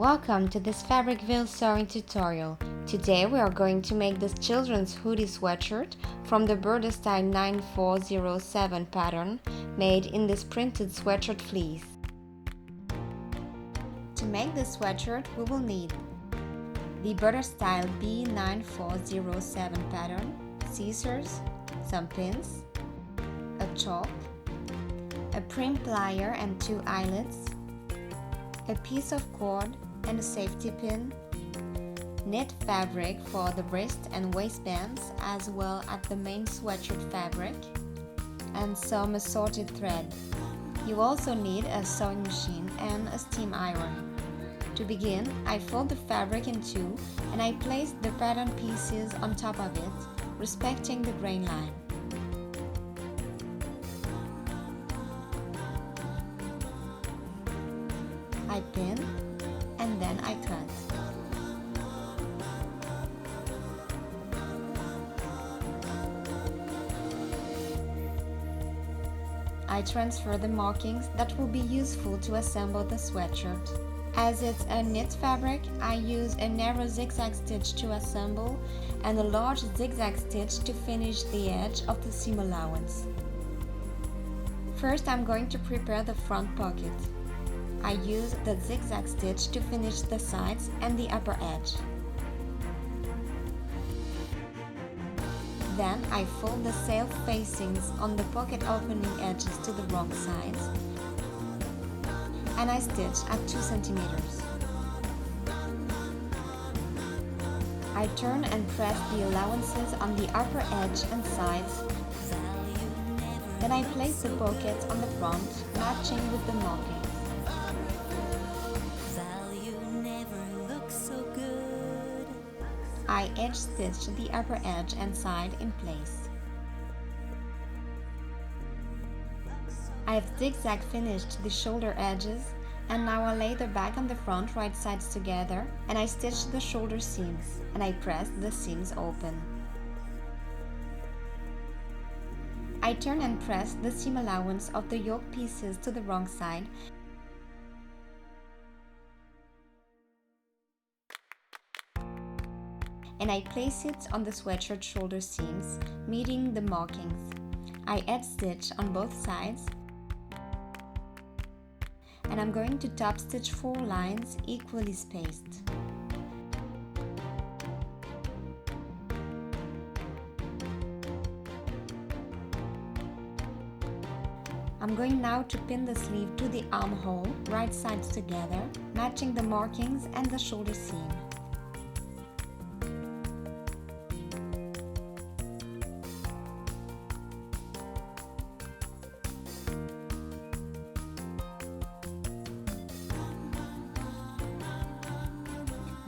Welcome to this Fabricville sewing tutorial. Today we are going to make this children's hoodie sweatshirt from the Border Style 9407 pattern made in this printed sweatshirt fleece. To make this sweatshirt we will need the Border Style B9407 pattern, scissors, some pins, a chalk, a prim plier and 2 eyelets, a piece of cord and a safety pin, knit fabric for the wrist and waistbands as well as the main sweatshirt fabric, and some assorted thread. You also need a sewing machine and a steam iron. To begin, I fold the fabric in two and I place the pattern pieces on top of it, respecting the grain line. I pin and then I cut. I transfer the markings that will be useful to assemble the sweatshirt. As it's a knit fabric, I use a narrow zigzag stitch to assemble and a large zigzag stitch to finish the edge of the seam allowance. First, I'm going to prepare the front pocket. I use the zigzag stitch to finish the sides and the upper edge. Then I fold the sail facings on the pocket opening edges to the wrong sides and I stitch at 2 centimeters. I turn and press the allowances on the upper edge and sides. Then I place the pocket on the front, matching with the markings. I edge stitch the upper edge and side in place. I have zigzag finished the shoulder edges and now I lay the back and the front right sides together and I stitch the shoulder seams and I press the seams open. I turn and press the seam allowance of the yoke pieces to the wrong side and I place it on the sweatshirt shoulder seams, meeting the markings. I edge stitch on both sides and I'm going to top stitch 4 lines equally spaced. I'm going now to pin the sleeve to the armhole, right sides together, matching the markings and the shoulder seam.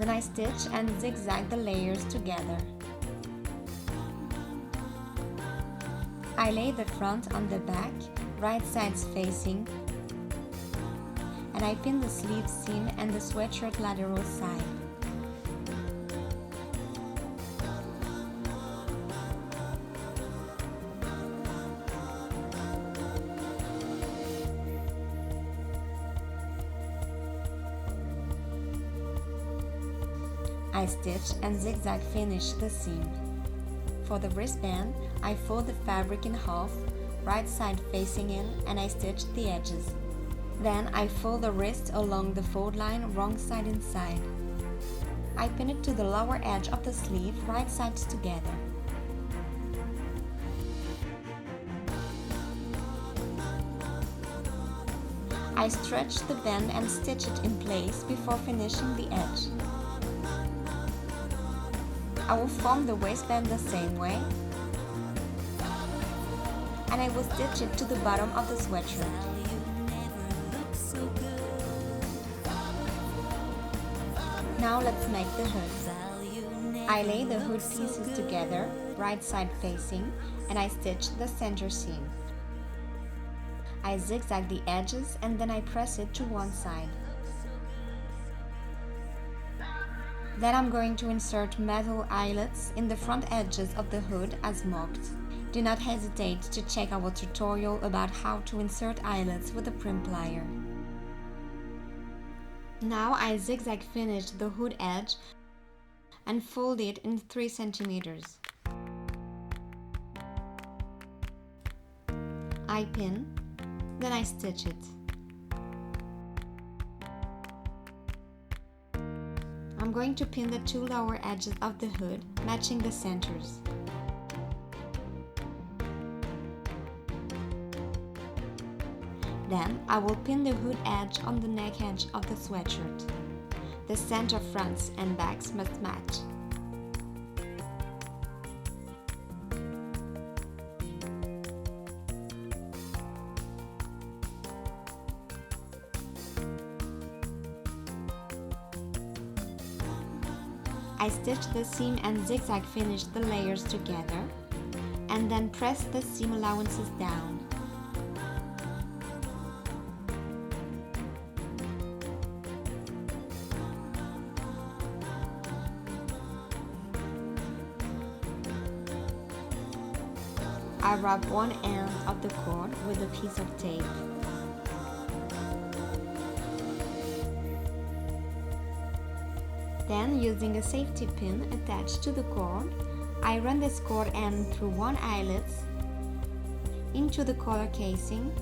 Then I stitch and zigzag the layers together. I lay the front on the back, right sides facing, and I pin the sleeve seam and the sweatshirt lateral side. I stitch and zigzag finish the seam. For the wristband, I fold the fabric in half, right side facing in, and I stitch the edges. Then I fold the wrist along the fold line, wrong side inside. I pin it to the lower edge of the sleeve, right sides together. I stretch the band and stitch it in place before finishing the edge. I will form the waistband the same way and I will stitch it to the bottom of the sweatshirt. Now let's make the hood. I lay the hood pieces together, right side facing, and I stitch the center seam. I zigzag the edges and then I press it to one side. Then I'm going to insert metal eyelets in the front edges of the hood as marked. Do not hesitate to check our tutorial about how to insert eyelets with a prim plier. Now I zigzag finish the hood edge and fold it in 3 centimeters. I pin, then I stitch it. I'm going to pin the 2 lower edges of the hood, matching the centers. Then I will pin the hood edge on the neck edge of the sweatshirt. The center fronts and backs must match. I stitch the seam and zigzag finish the layers together, and then press the seam allowances down. I wrap one end of the cord with a piece of tape. Then, using a safety pin attached to the cord, I run this cord end through one eyelet into the collar casing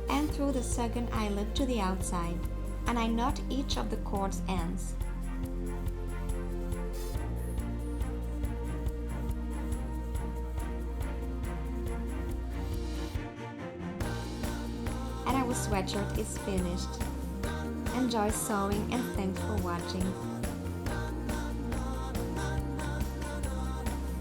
and through the second eyelet to the outside, and I knot each of the cord's ends. And our sweatshirt is finished. Enjoy sewing and thanks for watching.